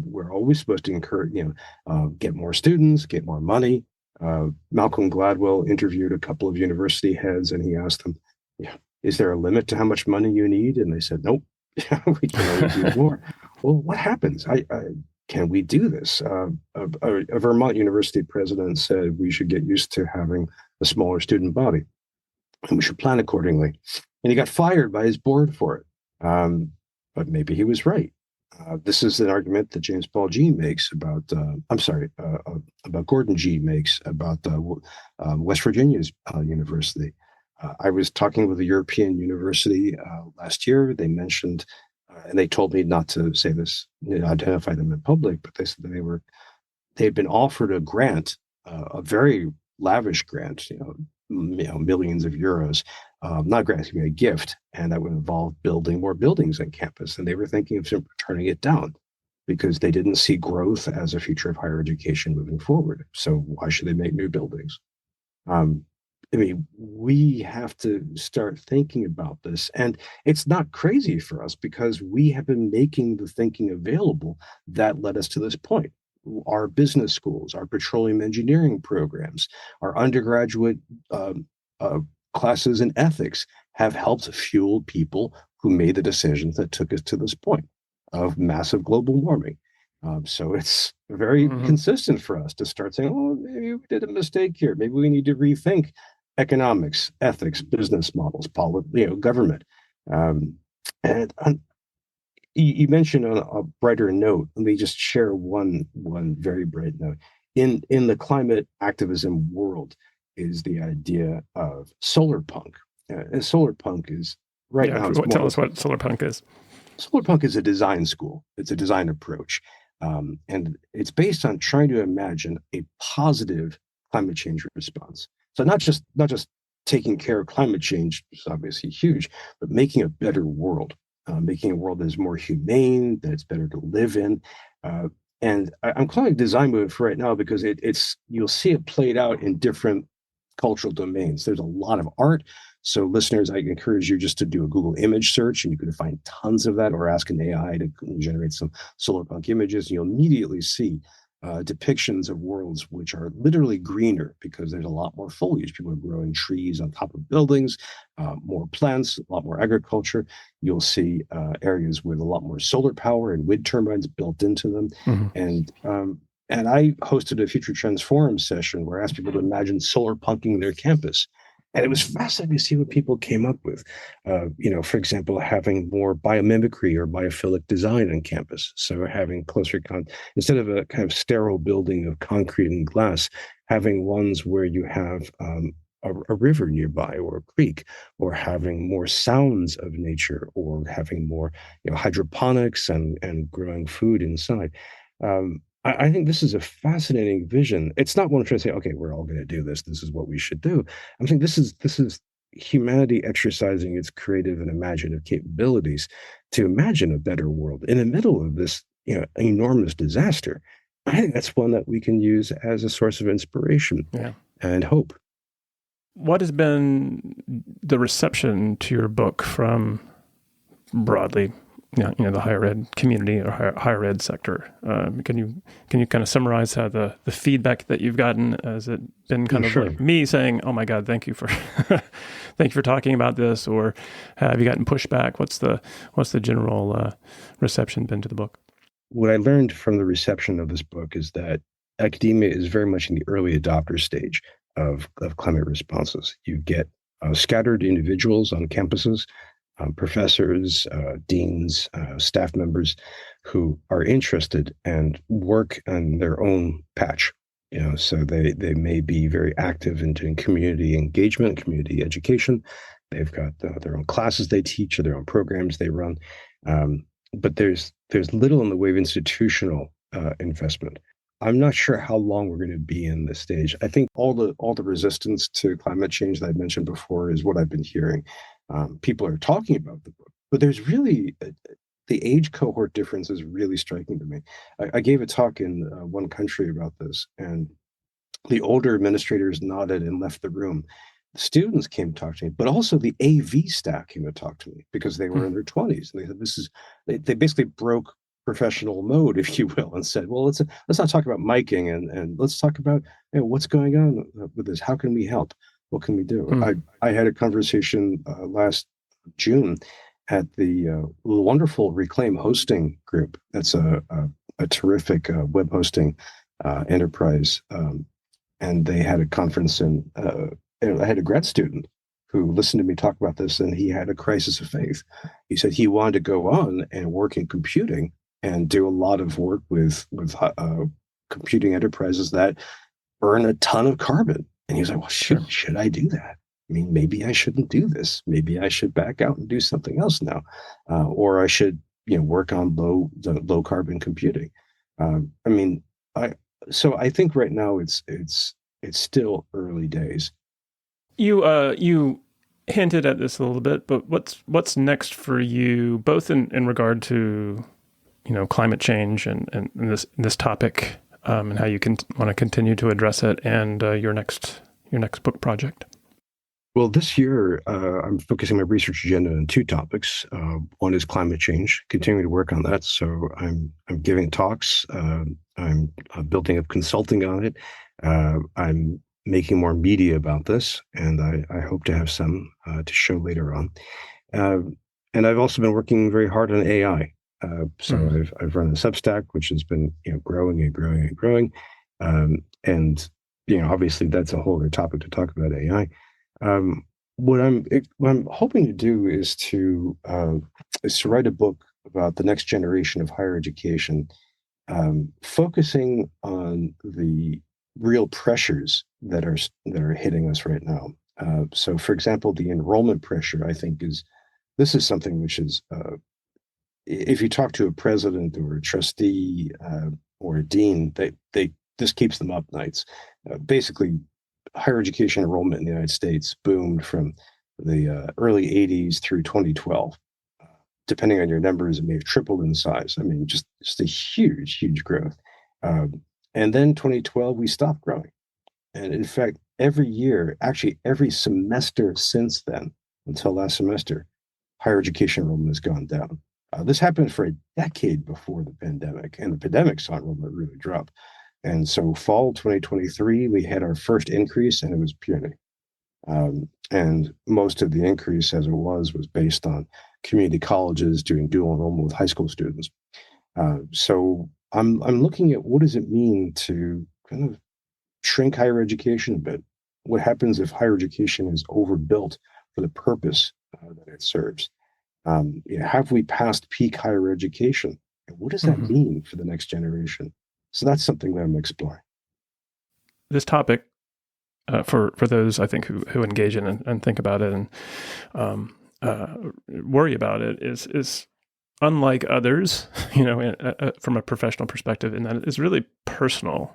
We're always supposed to encourage, get more students, get more money. Malcolm Gladwell interviewed a couple of university heads, and he asked them, is there a limit to how much money you need? And they said, nope, we can always use more. Well, what happens? Can we do this? A Vermont University president said we should get used to having a smaller student body, and we should plan accordingly. And he got fired by his board for it. But maybe he was right. This is an argument that James Paul Gee makes about, about Gordon Gee makes about West Virginia's university. I was talking with a European university last year. They mentioned, and they told me not to say this, identify them in public, but they said that they had been offered a grant, a very lavish grant, millions of euros, not a grant, a gift, and that would involve building more buildings on campus. And they were thinking of turning it down because they didn't see growth as a future of higher education moving forward. So why should they make new buildings? We have to start thinking about this. And it's not crazy for us because we have been making the thinking available that led us to this point. Our business schools, our petroleum engineering programs, our undergraduate classes in ethics have helped fuel people who made the decisions that took us to this point of massive global warming. So it's very consistent for us to start saying, oh, maybe we did a mistake here. Maybe we need to rethink economics, ethics, business models, government. You mentioned on a brighter note. Let me just share one very bright note. In the climate activism world is the idea of solar punk. And solar punk is now. Tell us what solar punk is. Solar punk is a design school. It's a design approach. And it's based on trying to imagine a positive climate change response. So not just taking care of climate change, which is obviously huge, but making a better world, making a world that is more humane, that it's better to live in. And I'm calling it design movement for right now because you'll see it played out in different cultural domains. There's a lot of art. So listeners, I encourage you just to do a Google image search and you can find tons of that, or ask an AI to generate some solar punk images. And you'll immediately see depictions of worlds which are literally greener because there's a lot more foliage. People are growing trees on top of buildings, more plants, a lot more agriculture. You'll see areas with a lot more solar power and wind turbines built into them. And I hosted a Future Trends Forum session where I asked people to imagine solar punking their campus. And it was fascinating to see what people came up with. For example, having more biomimicry or biophilic design on campus. So having closer instead of a kind of sterile building of concrete and glass, having ones where you have a river nearby or a creek, or having more sounds of nature, or having more hydroponics and growing food inside. I think this is a fascinating vision. It's not one trying to say, okay, we're all going to do this. This is what we should do. I'm saying this is humanity exercising its creative and imaginative capabilities to imagine a better world in the middle of this, enormous disaster. I think that's one that we can use as a source of inspiration Yeah. and hope. What has been the reception to your book from broadly, the higher ed community or higher ed sector? Can you kind of summarize how the feedback that you've gotten? Has it been kind of Sure. like me saying, "Oh my God, thank you for thank you for talking about this," or have you gotten pushback? What's the general reception been to the book? What I learned from the reception of this book is that academia is very much in the early adopter stage of climate responses. You get scattered individuals on campuses, professors, deans, staff members who are interested and work on their own patch. So they may be very active in doing community engagement, community education. They've got their own classes they teach or their own programs they run. But there's little in the way of institutional investment. I'm not sure how long we're going to be in this stage. I think all the resistance to climate change that I mentioned before is what I've been hearing. People are talking about the book, but there's really the age cohort difference is really striking to me. I gave a talk in one country about this, and the older administrators nodded and left the room. The students came to talk to me, but also the AV staff came to talk to me because they were in their 20s. And they said, they basically broke professional mode, if you will, and said, well, let's not talk about miking and let's talk about what's going on with this. How can we help? What can we do? I had a conversation last June at the wonderful Reclaim Hosting group. That's a terrific web hosting enterprise. And they had a conference and I had a grad student who listened to me talk about this, and he had a crisis of faith. He said he wanted to go on and work in computing and do a lot of work with computing enterprises that burn a ton of carbon. And he was like, well, should I do that? I mean, maybe I shouldn't do this. Maybe I should back out and do something else now, or I should, work on low carbon computing. So I think right now it's still early days. You hinted at this a little bit, but what's next for you, both in regard to climate change and this topic, and how you can want to continue to address it, and your next book project? Well, this year I'm focusing my research agenda on two topics. One is climate change, continuing to work on that. So I'm giving talks. I'm building up consulting on it. I'm making more media about this, and I hope to have some to show later on. And I've also been working very hard on AI. I've run a Substack, which has been growing and growing and growing. And obviously that's a whole other topic to talk about AI. What I'm hoping to do is to write a book about the next generation of higher education, focusing on the real pressures that are hitting us right now. So, for example, the enrollment pressure, I think, this is something which is, if you talk to a president or a trustee or a dean, this keeps them up nights. Basically, higher education enrollment in the United States boomed from the early 80s through 2012. Depending on your numbers, it may have tripled in size. I mean, just a huge, huge growth. And then 2012, we stopped growing. And in fact, every year, actually every semester since then, until last semester, higher education enrollment has gone down. This happened for a decade before the pandemic, and the pandemic saw enrollment really drop. And so fall 2023, we had our first increase, and it was puny. And most of the increase, as it was based on community colleges doing dual enrollment with high school students. So I'm looking at what does it mean to kind of shrink higher education a bit? What happens if higher education is overbuilt for the purpose that it serves? Have we passed peak higher education? And what does that mean for the next generation? So that's something that I'm exploring. This topic, for those I think who engage in and think about it and worry about it, is unlike others, from a professional perspective, and that is really personal.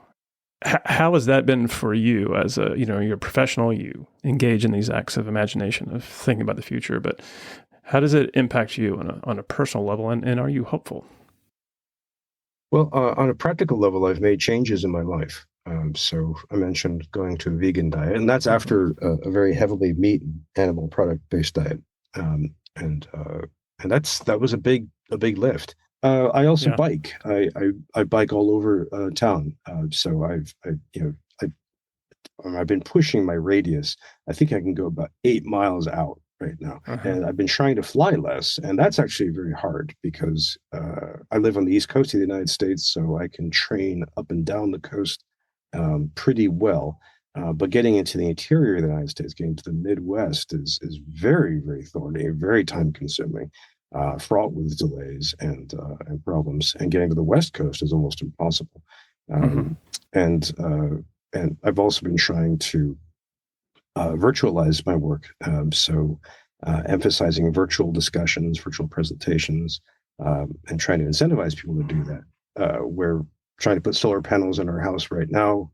How has that been for you as you're a professional, you engage in these acts of imagination, of thinking about the future, but how does it impact you on a personal level, and are you hopeful? Well, on a practical level, I've made changes in my life. So I mentioned going to a vegan diet, and that's after a very heavily meat and animal product based diet. Um, and uh, and that was a big lift. I also Yeah. bike. I bike all over town. So I've been pushing my radius. I think I can go about 8 miles out right now. Uh-huh. And I've been trying to fly less. And that's actually very hard because I live on the East Coast of the United States. So I can train up and down the coast pretty well. But getting into the interior of the United States, getting to the Midwest is very, very thorny, very time consuming, fraught with delays and problems. And getting to the West Coast is almost impossible. Mm-hmm. Um, and and I've also been trying to virtualize my work. Emphasizing virtual discussions, virtual presentations, and trying to incentivize people to do that. We're trying to put solar panels in our house right now.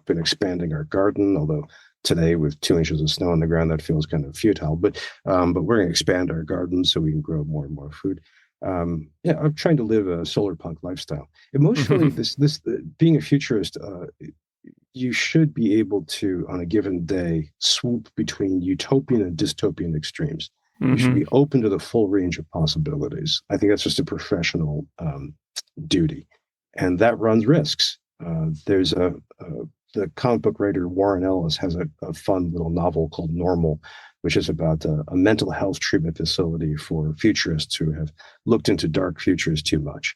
Been expanding our garden, although today with 2 inches of snow on the ground, that feels kind of futile. But we're going to expand our garden so we can grow more and more food. I'm trying to live a solar punk lifestyle. Emotionally, this being a futurist, you should be able to, on a given day, swoop between utopian and dystopian extremes. You should Mm-hmm. be open to the full range of possibilities. I think that's just a professional duty, and that runs risks. There's the comic book writer Warren Ellis has a fun little novel called Normal, which is about a mental health treatment facility for futurists who have looked into dark futures too much.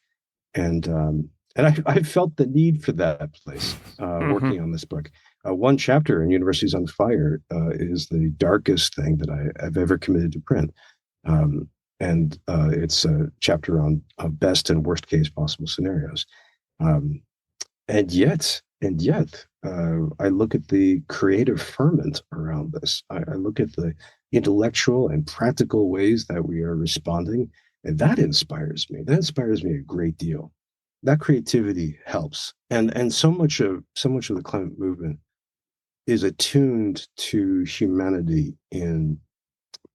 And um, and I felt the need for that place Mm-hmm. working on this book. One chapter in Universities on Fire is the darkest thing that I've ever committed to print. Um, and it's a chapter on best and worst case possible scenarios. Um, and yet, I look at the creative ferment around this. I look at the intellectual and practical ways that we are responding, and that inspires me. That inspires me a great deal. That creativity helps, and so much of the climate movement is attuned to humanity in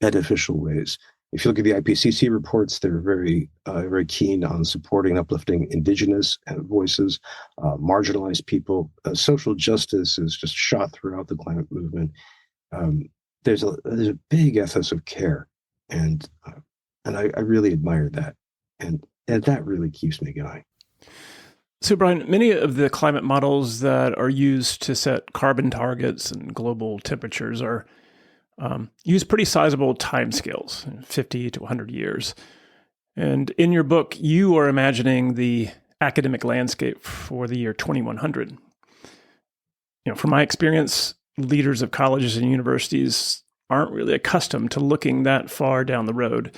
beneficial ways. If you look at the IPCC reports, they're very keen on supporting and uplifting indigenous voices, marginalized people. Social justice is just shot throughout the climate movement. Um, there's a big ethos of care, and I really admire that, and that really keeps me going. So, Brian, many of the climate models that are used to set carbon targets and global temperatures are use pretty sizable timescales, 50 to 100 years. And in your book, you are imagining the academic landscape for the year 2100. From my experience, leaders of colleges and universities aren't really accustomed to looking that far down the road.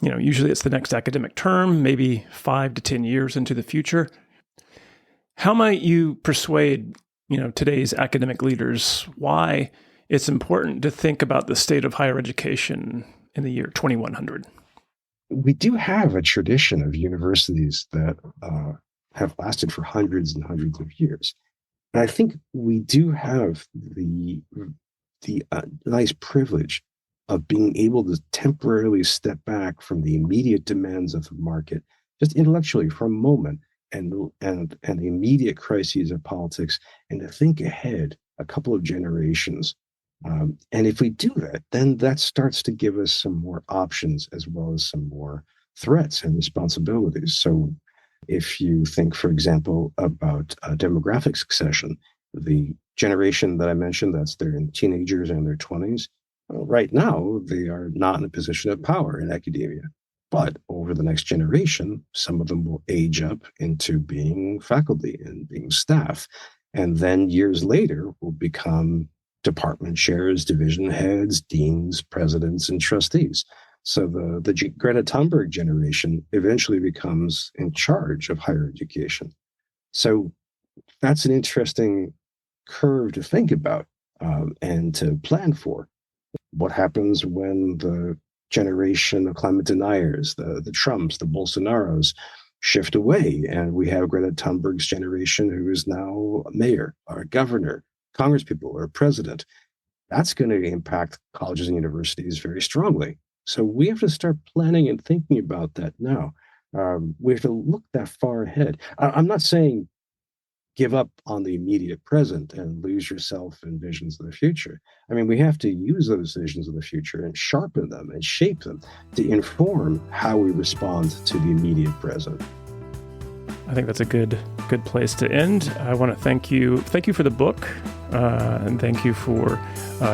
Usually it's the next academic term, maybe 5 to 10 years into the future. How might you persuade, today's academic leaders why it's important to think about the state of higher education in the year 2100? We do have a tradition of universities that have lasted for hundreds and hundreds of years. And I think we do have the nice privilege of being able to temporarily step back from the immediate demands of the market, just intellectually for a moment, and the immediate crises of politics, and to think ahead a couple of generations. And if we do that, then that starts to give us some more options as well as some more threats and responsibilities. So if you think, for example, about demographic succession, the generation that I mentioned, that's they're in teenagers and their 20s, right now, they are not in a position of power in academia. But over the next generation, some of them will age up into being faculty and being staff. And then years later will become department chairs, division heads, deans, presidents, and trustees. So the Greta Thunberg generation eventually becomes in charge of higher education. So that's an interesting curve to think about and to plan for. What happens when the generation of climate deniers, the Trumps, the Bolsonaros, shift away. And we have Greta Thunberg's generation, who is now a mayor or a governor, congresspeople or a president. That's going to impact colleges and universities very strongly. So we have to start planning and thinking about that now. We have to look that far ahead. I'm not saying give up on the immediate present and lose yourself in visions of the future. I mean, we have to use those visions of the future and sharpen them and shape them to inform how we respond to the immediate present. I think that's a good place to end. I want to thank you for the book, and thank you for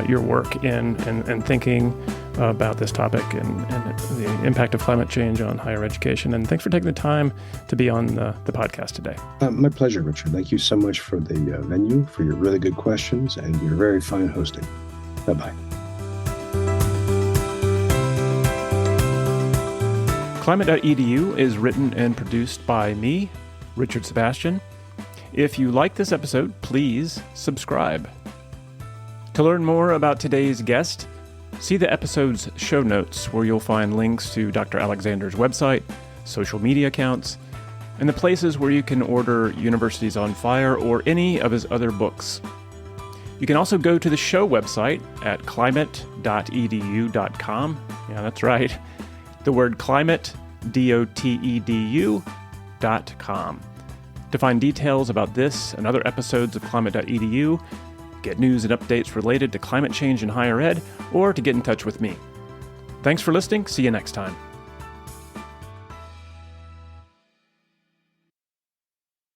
your work in thinking about this topic and the impact of climate change on higher education. And thanks for taking the time to be on the podcast today. My pleasure, Richard. Thank you so much for the venue, for your really good questions, and your very fine hosting. Bye-bye. Climate.edu is written and produced by me, Richard Sebastian. If you like this episode, please subscribe. To learn more about today's guest, see the episode's show notes, where you'll find links to Dr. Alexander's website, social media accounts, and the places where you can order Universities on Fire or any of his other books. You can also go to the show website at climate.edu.com. Yeah, that's right. The word climate, DOTEDU.com. To find details about this and other episodes of Climate.edu, get news and updates related to climate change in higher ed, or to get in touch with me. Thanks for listening. See you next time.